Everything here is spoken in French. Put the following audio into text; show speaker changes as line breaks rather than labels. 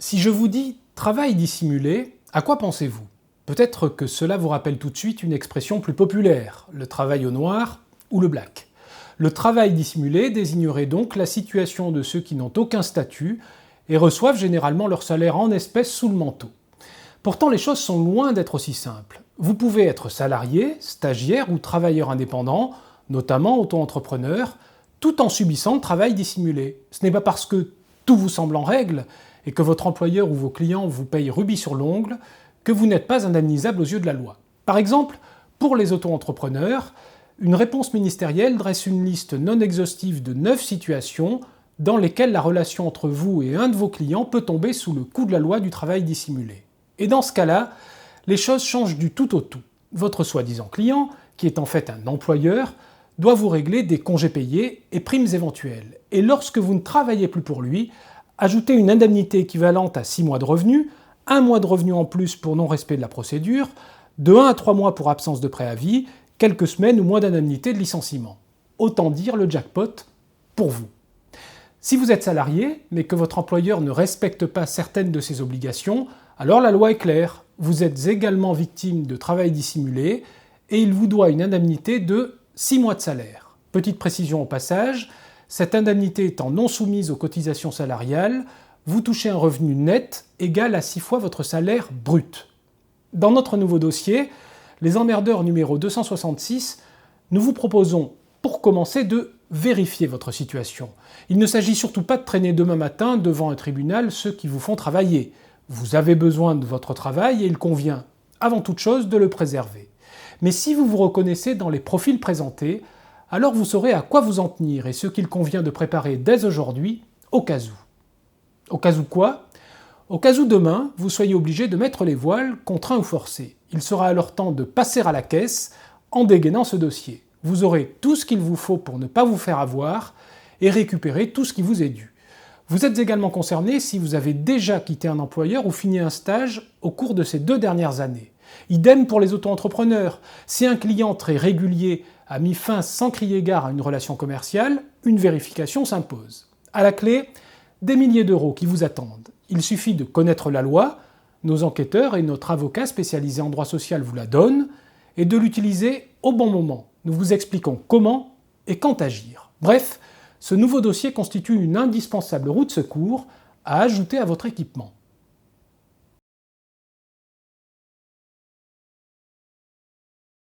Si je vous dis « travail dissimulé », à quoi pensez-vous? Peut-être que cela vous rappelle tout de suite une expression plus populaire, le travail au noir ou le black. Le travail dissimulé désignerait donc la situation de ceux qui n'ont aucun statut et reçoivent généralement leur salaire en espèces sous le manteau. Pourtant, les choses sont loin d'être aussi simples. Vous pouvez être salarié, stagiaire ou travailleur indépendant, notamment auto-entrepreneur, tout en subissant le travail dissimulé. Ce n'est pas parce que tout vous semble en règle et que votre employeur ou vos clients vous payent rubis sur l'ongle que vous n'êtes pas indemnisable aux yeux de la loi. Par exemple, pour les auto-entrepreneurs, une réponse ministérielle dresse une liste non exhaustive de 9 situations dans lesquelles la relation entre vous et un de vos clients peut tomber sous le coup de la loi du travail dissimulé. Et dans ce cas-là, les choses changent du tout au tout. Votre soi-disant client, qui est en fait un employeur, doit vous régler des congés payés et primes éventuelles. Et lorsque vous ne travaillez plus pour lui, ajouter une indemnité équivalente à 6 mois de revenus, 1 mois de revenus en plus pour non-respect de la procédure, de 1 à 3 mois pour absence de préavis, quelques semaines ou mois d'indemnité de licenciement. Autant dire le jackpot pour vous. Si vous êtes salarié, mais que votre employeur ne respecte pas certaines de ses obligations, alors la loi est claire. Vous êtes également victime de travail dissimulé et il vous doit une indemnité de 6 mois de salaire. Petite précision au passage, cette indemnité étant non soumise aux cotisations salariales, vous touchez un revenu net égal à 6 fois votre salaire brut. Dans notre nouveau dossier, les emmerdeurs numéro 266, nous vous proposons, pour commencer, de vérifier votre situation. Il ne s'agit surtout pas de traîner demain matin devant un tribunal ceux qui vous font travailler. Vous avez besoin de votre travail et il convient, avant toute chose, de le préserver. Mais si vous vous reconnaissez dans les profils présentés, alors vous saurez à quoi vous en tenir et ce qu'il convient de préparer dès aujourd'hui, au cas où. Au cas où quoi? Au cas où demain, vous soyez obligé de mettre les voiles, contraint ou forcé. Il sera alors temps de passer à la caisse en dégainant ce dossier. Vous aurez tout ce qu'il vous faut pour ne pas vous faire avoir et récupérer tout ce qui vous est dû. Vous êtes également concerné si vous avez déjà quitté un employeur ou fini un stage au cours de ces 2 dernières années. Idem pour les auto-entrepreneurs. Si un client très régulier a mis fin sans crier gare à une relation commerciale, une vérification s'impose. À la clé, des milliers d'euros qui vous attendent. Il suffit de connaître la loi, nos enquêteurs et notre avocat spécialisé en droit social vous la donnent, et de l'utiliser au bon moment. Nous vous expliquons comment et quand agir. Bref, ce nouveau dossier constitue une indispensable roue de secours à ajouter à votre équipement.